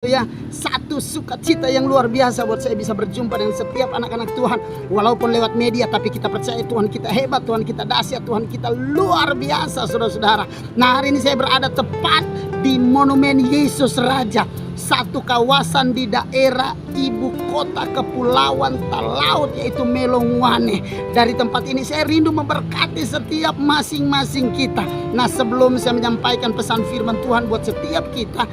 Ya, satu sukacita yang luar biasa buat saya bisa berjumpa dengan setiap anak-anak Tuhan. Walaupun lewat media, tapi kita percaya Tuhan kita hebat, Tuhan kita dahsyat, Tuhan kita luar biasa, saudara-saudara. Nah, hari ini saya berada tepat di Monumen Yesus Raja, satu kawasan di daerah ibu kota Kepulauan Talaut, yaitu Melongwane. Dari tempat ini saya rindu memberkati setiap masing-masing kita. Nah, sebelum saya menyampaikan pesan firman Tuhan buat setiap kita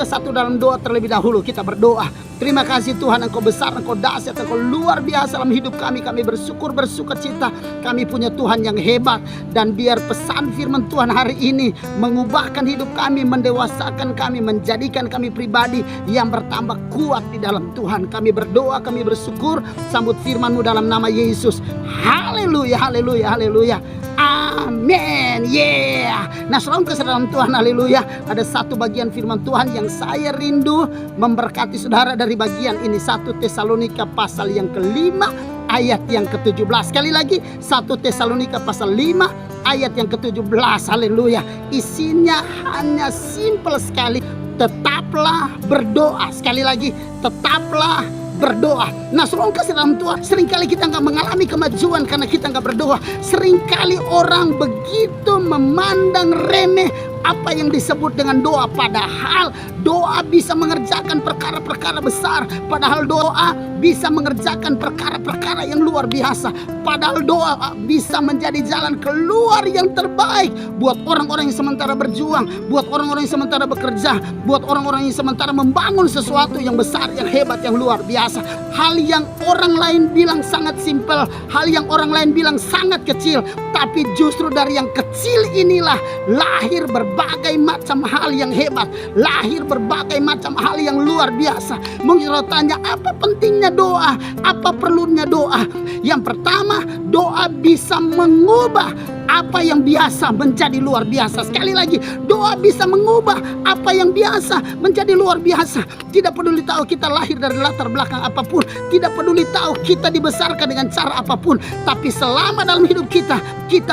satu dalam doa terlebih dahulu. Kita berdoa. Terima kasih Tuhan, Engkau besar, Engkau dahsyat, Engkau luar biasa dalam hidup kami. Kami bersyukur, bersukacita. Kami punya Tuhan yang hebat. Dan biar pesan firman Tuhan hari ini mengubahkan hidup kami, mendewasakan kami, menjadikan kami pribadi yang bertambah kuat di dalam Tuhan. Kami berdoa, kami bersyukur. Sambut firman-Mu dalam nama Yesus. Haleluya, haleluya, haleluya. Amin. Yeah. Nah, selalu kasih dalam Tuhan, haleluya. Ada satu bagian firman Tuhan yang saya rindu memberkati saudara dari bagian ini. 1 Tesalonika pasal yang ke-5 ayat yang ke-17. Sekali lagi, 1 Tesalonika pasal 5 ayat yang ke-17. Haleluya. Isinya hanya simple sekali. Tetaplah berdoa. Sekali lagi, tetaplah berdoa. Nah, selalu kasih dalam Tuhan, seringkali kita nggak mengalami kemajuan karena kita nggak berdoa. Seringkali orang begitu memandang remeh apa yang disebut dengan doa, padahal doa bisa mengerjakan perkara-perkara besar, padahal doa bisa mengerjakan perkara-perkara yang luar biasa, padahal doa bisa menjadi jalan keluar yang terbaik buat orang-orang yang sementara berjuang, buat orang-orang yang sementara bekerja, buat orang-orang yang sementara membangun sesuatu yang besar, yang hebat, yang luar biasa. Hal yang orang lain bilang sangat simpel, hal yang orang lain bilang sangat kecil, tapi justru dari yang kecil inilah lahir berbagai macam hal yang hebat, lahir berbagai macam hal yang luar biasa. Mungkin kalau tanya apa pentingnya doa, apa perlunya doa? Yang pertama, doa bisa mengubah apa yang biasa menjadi luar biasa. Sekali lagi, doa bisa mengubah apa yang biasa menjadi luar biasa. Tidak peduli tahu kita lahir dari latar belakang apapun, tidak peduli tahu kita dibesarkan dengan cara apapun, tapi selama dalam hidup kita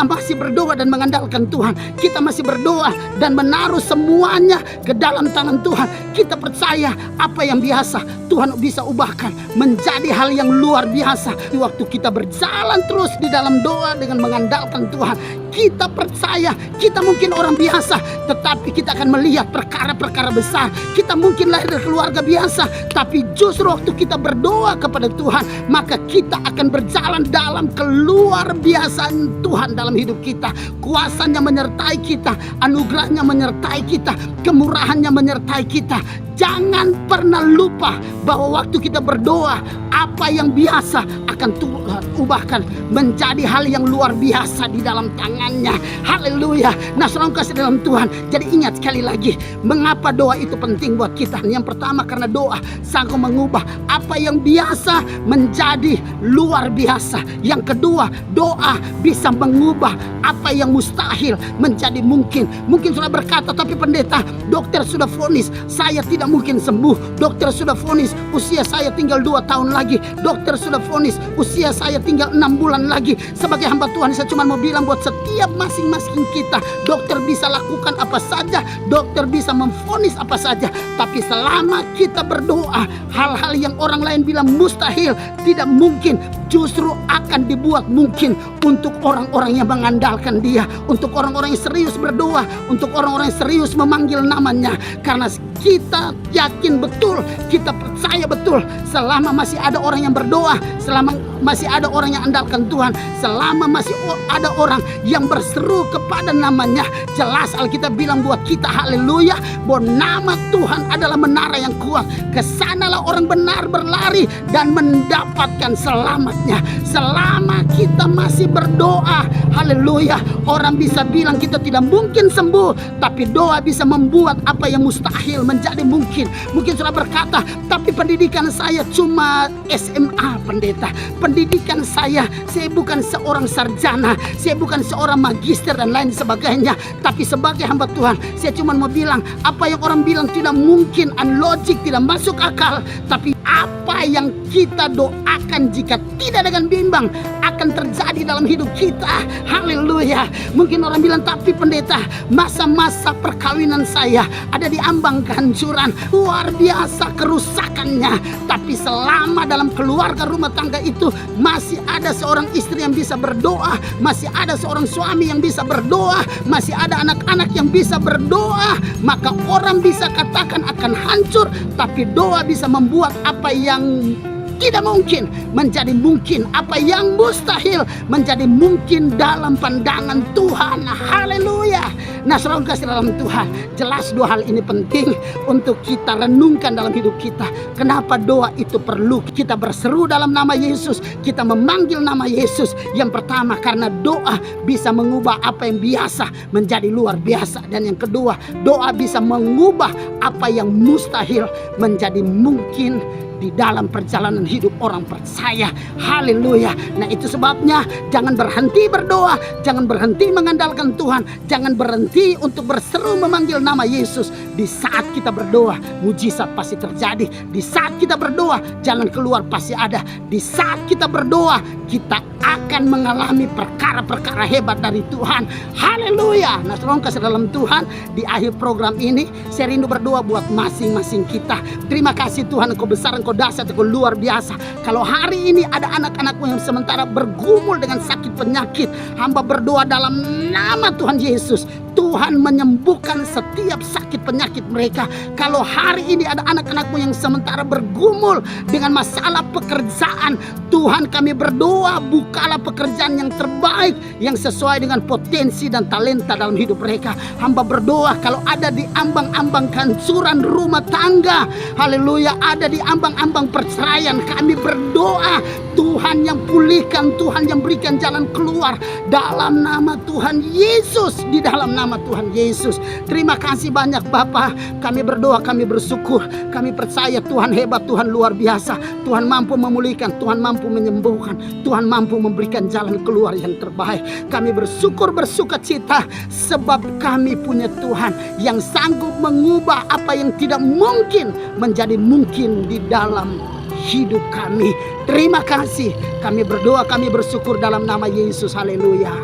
masih berdoa dan mengandalkan Tuhan, kita masih berdoa dan menaruh semuanya ke dalam tangan Tuhan. Kita percaya apa yang biasa Tuhan bisa ubahkan menjadi hal yang luar biasa. Di waktu kita berjalan terus di dalam doa dengan mengandalkan Tuhan, kita percaya kita mungkin orang biasa, tetapi kita akan melihat perkara-perkara besar. Kita mungkin lahir dari keluarga biasa, tapi justru waktu kita berdoa kepada Tuhan, maka kita akan berjalan dalam keluar biasaan Tuhan dalam hidup kita. Kuasanya menyertai kita, anugerahnya menyertai kita, kemurahannya menyertai kita. Jangan pernah lupa bahwa waktu kita berdoa, apa yang biasa akan Tuhan ubahkan menjadi hal yang luar biasa di dalam tangannya. Haleluya. Nah, selalu kasih dalam Tuhan. Jadi ingat sekali lagi, mengapa doa itu penting buat kita. Yang pertama, karena doa sanggup mengubah apa yang biasa menjadi luar biasa. Yang kedua, doa bisa mengubah apa yang mustahil menjadi mungkin. Mungkin sudah berkata, tapi pendeta, dokter sudah vonis saya tidak mungkin sembuh. Dokter sudah vonis usia saya tinggal 2 tahun lagi. Dokter sudah vonis usia saya tinggal 6 bulan lagi. Sebagai hamba Tuhan, saya cuma mau bilang buat setiap masing-masing kita, dokter bisa lakukan apa saja, dokter bisa memvonis apa saja, tapi selama kita berdoa, hal-hal yang orang lain bilang mustahil, tidak mungkin, justru akan dibuat mungkin untuk orang-orang yang mengandalkan Dia, untuk orang-orang yang serius berdoa, untuk orang-orang yang serius memanggil namanya. Karena kita yakin betul, kita percaya betul, selama masih ada orang yang berdoa, selama masih ada orang yang andalkan Tuhan, selama masih ada orang yang berseru kepada namanya, jelas Alkitab bilang buat kita, haleluya, bahwa nama Tuhan adalah menara yang kuat. Kesanalah orang benar berlari dan mendapatkan selamatnya. Selama kita masih berdoa, haleluya, orang bisa bilang kita tidak mungkin sembuh, tapi doa bisa membuat apa yang mustahil menjadi mungkin. Mungkin sudah berkata, tapi pendidikan saya cuma SMA, pendeta. Pendidikan saya bukan seorang sarjana, saya bukan seorang magister dan lain sebagainya. Tapi sebagai hamba Tuhan, saya cuma mau bilang, apa yang orang bilang tidak mungkin, unlogic, tidak masuk akal, tapi apa yang kita doakan jika tidak dengan bimbang akan terjadi dalam hidup kita. Haleluya. Mungkin orang bilang, tapi pendeta, masa-masa perkawinan saya ada di ambang kehancuran, luar biasa kerusakannya. Tapi selama dalam keluarga rumah tangga itu masih ada seorang istri yang bisa berdoa, masih ada seorang suami yang bisa berdoa, masih ada anak-anak yang bisa berdoa, maka orang bisa katakan akan hancur, tapi doa bisa membuat apa yang tidak mungkin menjadi mungkin, apa yang mustahil menjadi mungkin dalam pandangan Tuhan. Haleluya. Nah, saudara kasih dalam Tuhan, jelas dua hal ini penting untuk kita renungkan dalam hidup kita. Kenapa doa itu perlu? Kita berseru dalam nama Yesus, kita memanggil nama Yesus. Yang pertama, karena doa bisa mengubah apa yang biasa menjadi luar biasa. Dan yang kedua, doa bisa mengubah apa yang mustahil menjadi mungkin di dalam perjalanan hidup orang percaya. Haleluya. Nah, itu sebabnya jangan berhenti berdoa, jangan berhenti mengandalkan Tuhan, jangan berhenti untuk berseru memanggil nama Yesus. Di saat kita berdoa, mujizat pasti terjadi. Di saat kita berdoa, jalan keluar pasti ada. Di saat kita berdoa, kita akan mengalami perkara-perkara hebat dari Tuhan. Haleluya. Nah, saudara kasih dalam Tuhan, di akhir program ini saya rindu berdoa buat masing-masing kita. Terima kasih Tuhan, Engkau besar, Engkau dahsyat, Engkau luar biasa. Kalau hari ini ada anak-anakmu yang sementara bergumul dengan sakit penyakit, hamba berdoa dalam nama Tuhan Yesus, Tuhan menyembuhkan setiap sakit penyakit mereka. Kalau hari ini ada anak-anakmu yang sementara bergumul dengan masalah pekerjaan, Tuhan kami berdoa, bukalah pekerjaan yang terbaik, yang sesuai dengan potensi dan talenta dalam hidup mereka. Hamba berdoa kalau ada di ambang-ambang kehancuran rumah tangga, haleluya, ada di ambang-ambang perceraian, kami berdoa Tuhan yang pulihkan, Tuhan yang berikan jalan keluar dalam nama Tuhan Yesus, di dalam nama Tuhan Yesus. Terima kasih banyak Bapa, kami berdoa, kami bersyukur, kami percaya Tuhan hebat, Tuhan luar biasa, Tuhan mampu memulihkan, Tuhan mampu menyembuhkan, Tuhan mampu memberikan jalan keluar yang terbaik. Kami bersyukur, bersuka cita sebab kami punya Tuhan yang sanggup mengubah apa yang tidak mungkin menjadi mungkin di dalam hidup kami. Terima kasih. Kami berdoa, kami bersyukur dalam nama Yesus. Haleluya.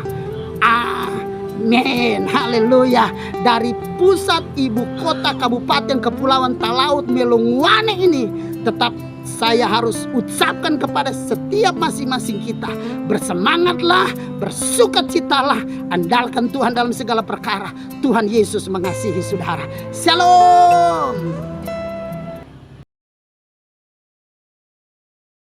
Amin. Haleluya. Dari pusat ibu kota Kabupaten Kepulauan Talaut Melongwane ini, tetap saya harus ucapkan kepada setiap masing-masing kita, bersemangatlah, bersukacitalah, andalkan Tuhan dalam segala perkara. Tuhan Yesus mengasihi saudara. Shalom.